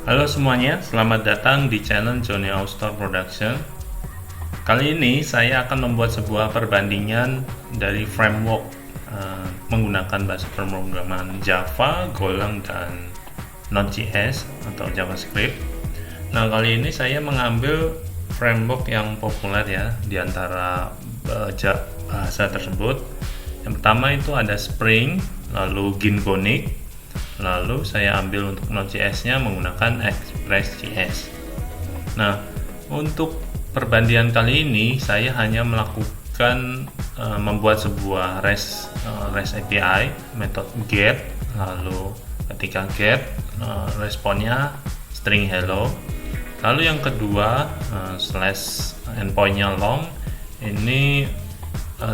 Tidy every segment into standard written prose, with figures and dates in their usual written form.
Halo semuanya, selamat datang di channel Johnny Austor Production. Kali ini saya akan membuat sebuah perbandingan dari framework menggunakan bahasa pemrograman Java, Golang, dan Node.js atau JavaScript. Nah, kali ini saya mengambil framework yang populer ya di antara bahasa tersebut. Yang pertama itu ada Spring, lalu Gingonic, lalu saya ambil untuk Node.js-nya menggunakan Express.js. Nah, untuk perbandingan kali ini saya hanya melakukan membuat sebuah REST API, metode get, lalu ketika get responnya string hello. Lalu yang kedua slash endpoint-nya long, ini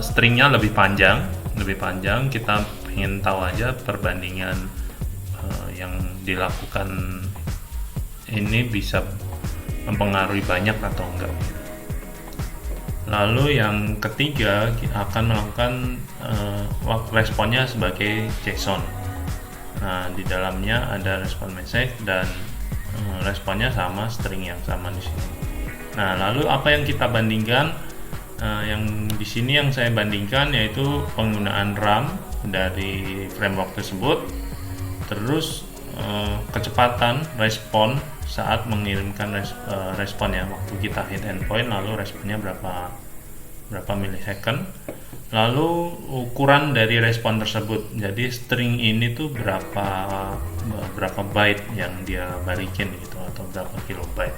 stringnya lebih panjang. Kita ingin tahu aja perbandingan yang dilakukan ini bisa mempengaruhi banyak atau enggak. Lalu yang ketiga akan melakukan responnya sebagai JSON. Nah, di dalamnya ada respon message dan responnya sama string yang sama di sini. Nah, lalu apa yang kita bandingkan? Yang di sini yang saya bandingkan yaitu penggunaan RAM dari framework tersebut, terus kecepatan respon saat mengirimkan respon ya, waktu kita hit endpoint lalu responnya berapa milisecond, lalu ukuran dari respon tersebut, jadi string ini tuh berapa byte yang dia balikin gitu, atau berapa kilobyte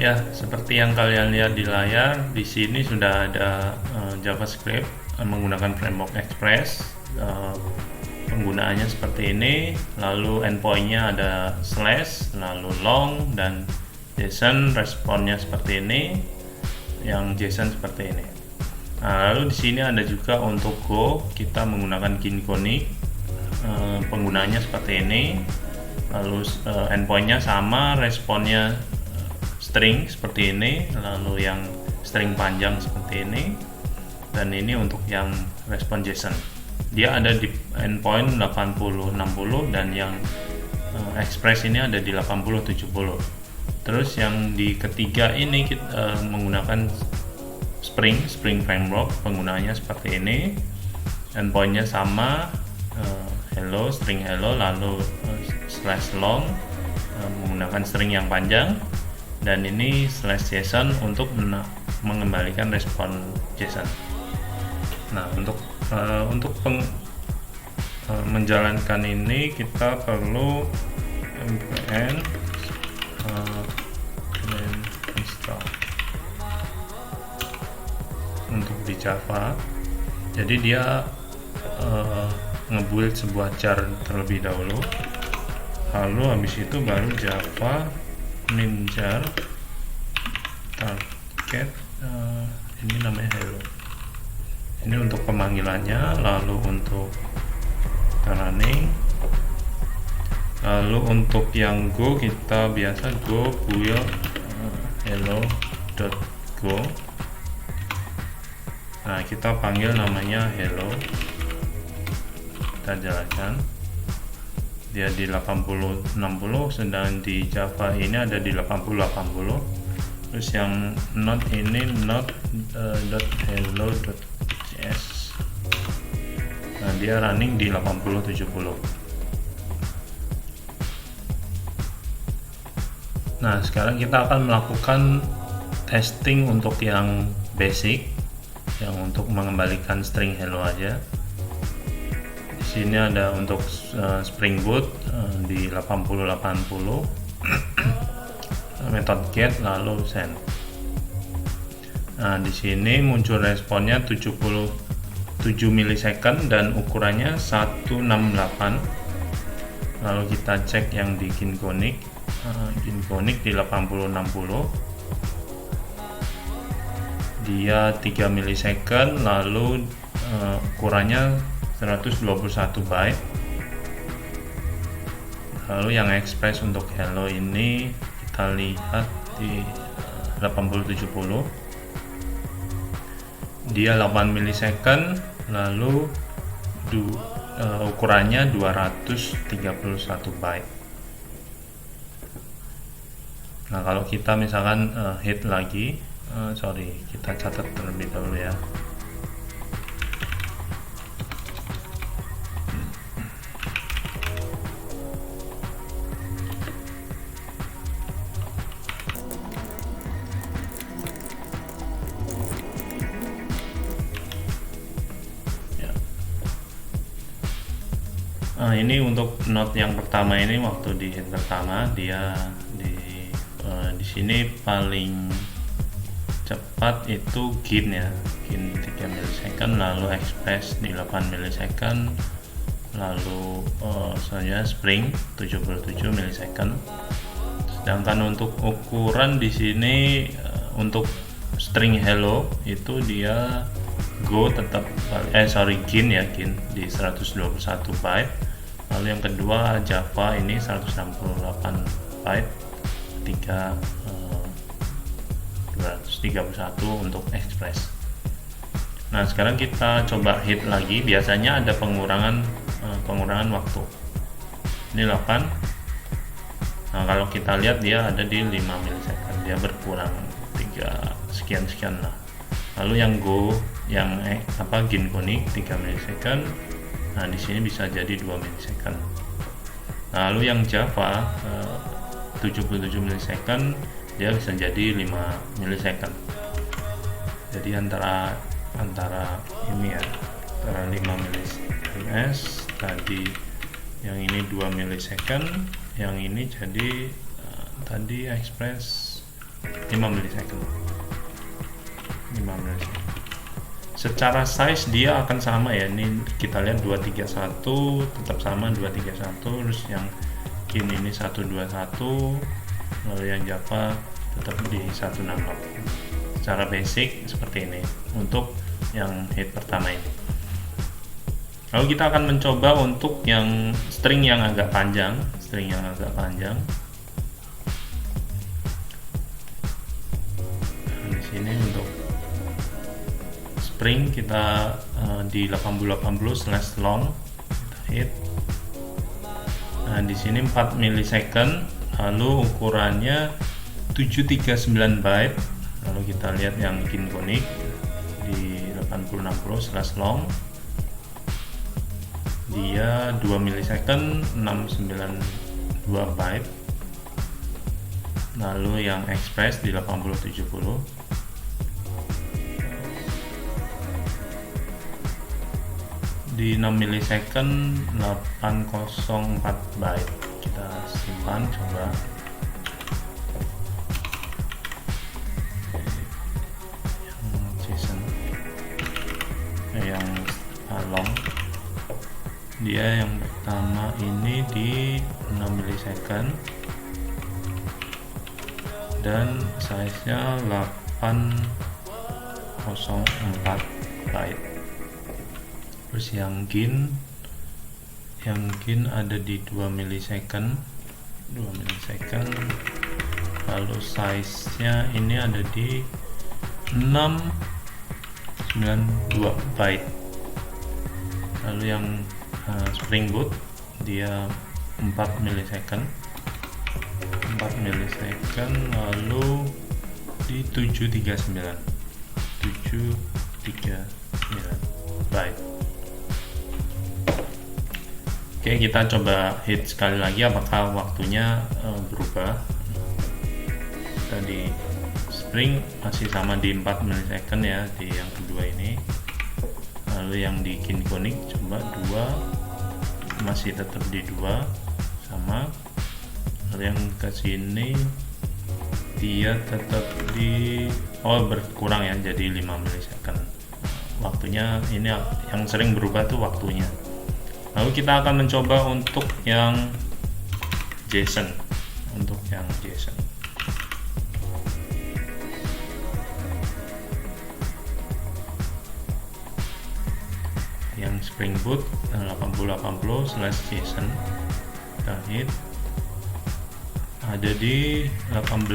ya. Seperti yang kalian lihat di layar, di sini sudah ada JavaScript menggunakan framework Express. Penggunaannya seperti ini, lalu endpointnya ada slash, lalu long, dan JSON responnya seperti ini, yang JSON seperti ini. Nah, lalu di sini ada juga untuk Go, kita menggunakan Gingonic, penggunaannya seperti ini, lalu endpointnya sama, responnya string seperti ini, lalu yang string panjang seperti ini, dan ini untuk yang respon JSON. Dia ada di endpoint 80-60 dan yang express ini ada di 80-70. Terus yang di ketiga ini kita menggunakan Spring Framework, penggunaannya seperti ini, endpointnya sama, hello, string hello, lalu slash long, menggunakan string yang panjang, dan ini slash JSON untuk mengembalikan respon JSON. Nah, untuk menjalankan ini kita perlu npm install untuk di Java. Jadi dia ngebuild sebuah jar terlebih dahulu, lalu habis itu baru Java min jar target, ini namanya hello. Ini untuk pemanggilannya, lalu untuk running, lalu untuk yang Go kita biasa Go build hello.go. Nah, kita panggil namanya hello, kita jalankan. Dia di 80-60, sedang di Java ini ada di 80-80. Terus yang Node ini node.hello.js. Nah, dia running di 80-70. Nah, sekarang kita akan melakukan testing untuk yang basic, yang untuk mengembalikan string hello aja. Di sini ada untuk Spring Boot di 80-80, metode get lalu send. Nah, di sini muncul responnya 77 milisecond dan ukurannya 168. Lalu kita cek yang di Gingonic, di 80-60, dia 3 milisecond, lalu ukurannya 121 byte. Lalu yang express untuk hello ini kita lihat di 80-70, dia 8 milisecond, lalu ukurannya 231 byte. Nah, kalau kita misalkan hit lagi, sorry, kita catat terlebih dahulu ya. Ini untuk note yang pertama ini, waktu di hit pertama dia di sini paling cepat itu gain ya, gain 3 milisecond, lalu express di 8 milisecond, lalu selanjutnya spring 77 milisecond. Sedangkan untuk ukuran di sini untuk string hello itu dia go tetap gain ya, gain di 121 byte. Lalu yang kedua Java ini 168 byte, 231 untuk express. Nah, sekarang kita coba hit lagi. Biasanya ada pengurangan waktu. Ini 8. Nah, kalau kita lihat dia ada di 5 milisecond, dia berkurang 3 sekian lah. Lalu yang go yang gain konik 3 milisecond. Nah, di sini bisa jadi 2 milisecond. Lalu yang Java 77 milisecond, dia bisa jadi 5 milisecond. Jadi antara ini ya, antara 5 milisecond tadi, yang ini 2 milisecond, yang ini jadi tadi express 5 milisecond. Secara size dia akan sama ya, ini kita lihat 231 tetap sama 231, terus yang gain ini 121, lalu yang Java tetap di 168. Secara basic seperti ini untuk yang hit pertama ini. Lalu kita akan mencoba untuk yang string yang agak panjang, Nah, di sini untuk string kita di 8080/long kita hit. Nah, di sini 4 milisecond, lalu ukurannya 739 byte. Lalu kita lihat yang gain konik di 8060/long, dia 2 milisecond 692 byte. Lalu yang express di 8070 di 6 milisecond 804 byte. Kita simpan, coba. Yang long, dia yang pertama ini di 6 milisecond dan size nya 804 byte. Terus yang gain ada di 2 milisecond, lalu size nya ini ada di 692 byte. Lalu yang Spring Boot dia 4 milisecond, lalu di 739 byte. Oke, kita coba hit sekali lagi apakah waktunya berubah. Tadi Spring masih sama di 4 milisecond ya di yang kedua ini. Lalu yang di gain konik coba 2, masih tetap di 2 sama. Lalu yang ke sini dia tetap di berkurang ya, jadi 5 milisecond. Waktunya ini yang sering berubah tuh waktunya. Lalu kita akan mencoba untuk yang JSON. Yang Spring Boot 8080/JSON kita hit, ada di 18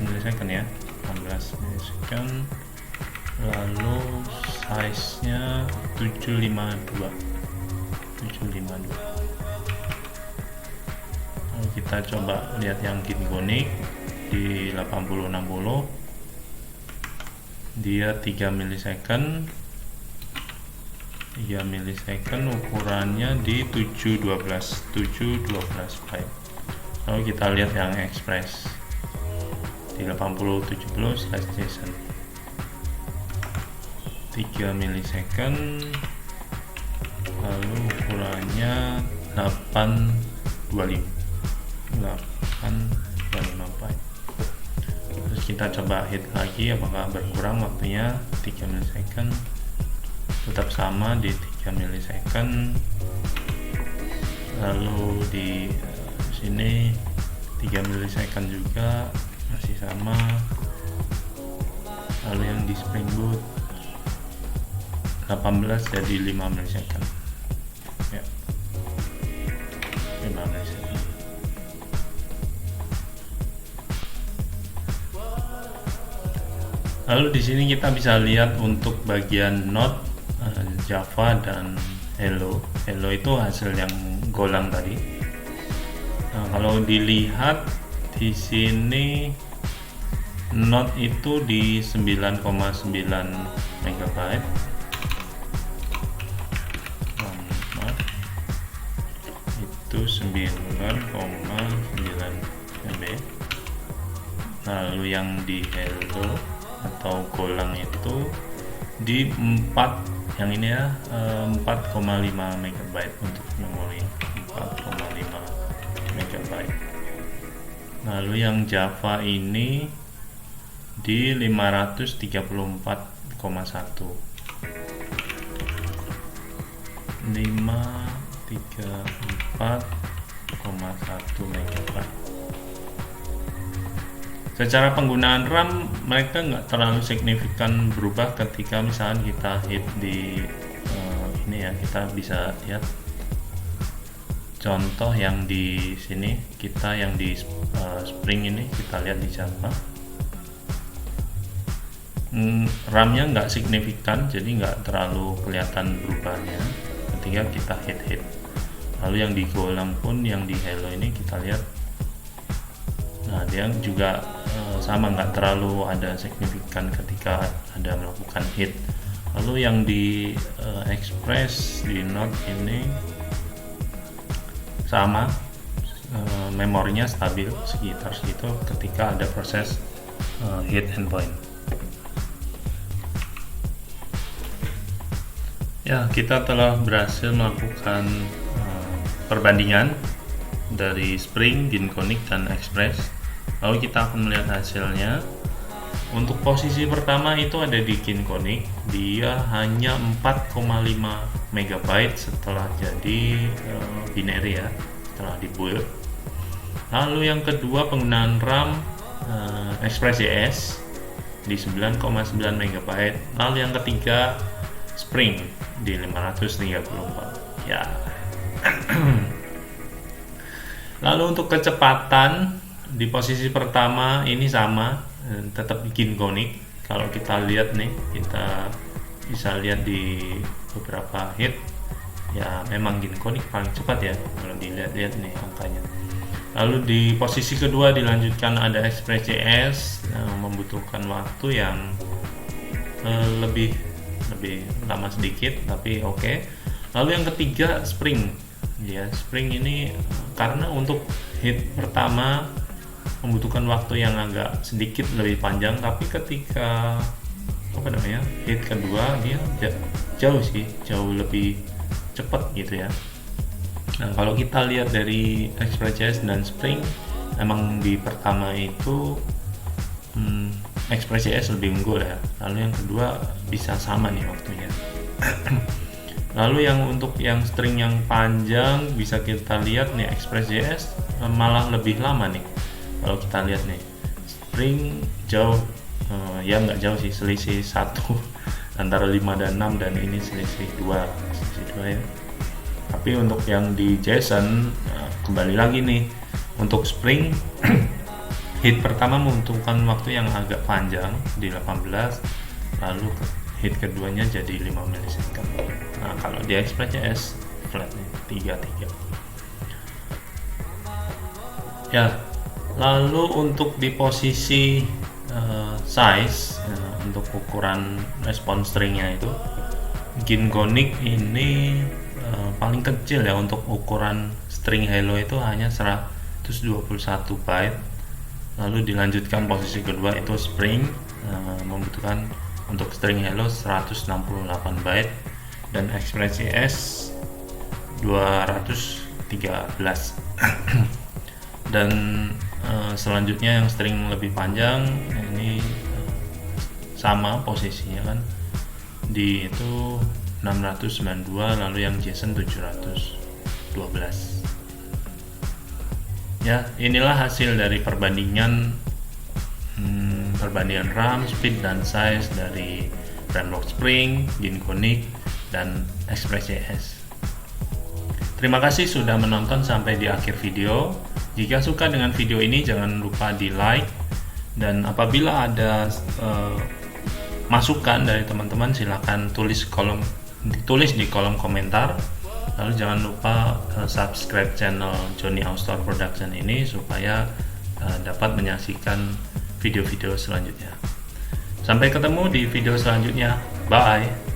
milisecond ya, 18 milisecond. Lalu size nya 752. kita coba lihat yang Ginkgonic di 8060, dia 3 milisecond, ukurannya di 712 byte. Lalu kita lihat yang Express di 8070/JSON, 3 milisecond, lalu ukurannya 825 byte. Terus kita coba hit lagi apakah berkurang waktunya. 3 milisecond tetap sama di 3 milisecond, lalu di sini 3 milisecond juga masih sama, lalu yang di Spring Boot 18 jadi 5 milisecond ya, 5 milisecond. Lalu di sini kita bisa lihat untuk bagian Node, Java dan Hello itu hasil yang golang tadi. Nah, kalau dilihat di sini Node itu di 9,9 megabyte, itu 9,9 MB. Lalu yang di Hello atau golang itu di 4, yang ini ya, 4,5 megabyte untuk memori, 4,5 megabyte. Lalu yang Java ini di 534,1 megabyte. Secara penggunaan RAM mereka nggak terlalu signifikan berubah ketika misalnya kita hit di ini ya, kita bisa lihat contoh yang di sini, kita yang di Spring ini kita lihat di Java. RAM-nya nggak signifikan, jadi nggak terlalu kelihatan berubahnya ketika kita hit. Lalu yang di golang pun, yang di Hello ini kita lihat, nah dia juga sama, nggak terlalu ada signifikan ketika ada melakukan hit. Lalu yang di Express, di Node ini sama, memorinya stabil sekitar segitu ketika ada proses hit endpoint. Ya, kita telah berhasil melakukan perbandingan dari Spring, Ginkgonic, dan Express. Lalu kita akan melihat hasilnya. Untuk posisi pertama itu ada di Ginkgonic, dia hanya 4,5 megabyte setelah jadi binary ya, setelah dibuild. Lalu yang kedua penggunaan RAM Express.js di 9,9 megabyte. Lalu yang ketiga Spring di 534 ya. Lalu untuk kecepatan di posisi pertama ini sama, tetap Ginkgonic. Kalau kita lihat nih, kita bisa lihat di beberapa hit ya, memang Ginkgonic paling cepat ya kalau dilihat-lihat nih angkanya. Lalu di posisi kedua dilanjutkan ada Express.js yang membutuhkan waktu yang lebih lama sedikit, tapi oke. Lalu yang ketiga Spring ya, Spring ini karena untuk hit pertama membutuhkan waktu yang agak sedikit lebih panjang, tapi ketika hit kedua dia jauh lebih cepat gitu ya. Nah, kalau kita lihat dari Express.js dan Spring, emang di pertama itu Express.js lebih unggul ya. Lalu yang kedua bisa sama nih waktunya. Lalu yang untuk yang string yang panjang bisa kita lihat nih, Express.js malah lebih lama nih. Kalau kita lihat nih, Spring jauh, ya nggak jauh sih, selisih 1 antara 5 dan 6, dan ini selisih 2 ya. Tapi untuk yang di JSON kembali lagi nih, untuk Spring hit pertama membutuhkan waktu yang agak panjang di 18, lalu hit keduanya jadi 5 milisecond. Nah, kalau di Express.js flat nih 33. Ya, lalu untuk di posisi size untuk ukuran respon stringnya itu Gingonic ini paling kecil ya untuk ukuran string hello itu hanya 121 byte. Lalu dilanjutkan posisi kedua itu Spring membutuhkan untuk string hello 168 byte dan ekspresi S 213 dan selanjutnya yang string lebih panjang ini sama posisinya kan di itu 692, lalu yang JSON 712. Ya, inilah hasil dari perbandingan RAM, speed dan size dari Framework Spring, Gingonic dan Express.js. Terima kasih sudah menonton sampai di akhir video. Jika suka dengan video ini jangan lupa di like, dan apabila ada masukan dari teman-teman silakan tulis di kolom komentar. Lalu jangan lupa subscribe channel Johnny Austar Production ini supaya dapat menyaksikan video-video selanjutnya. Sampai ketemu di video selanjutnya. Bye.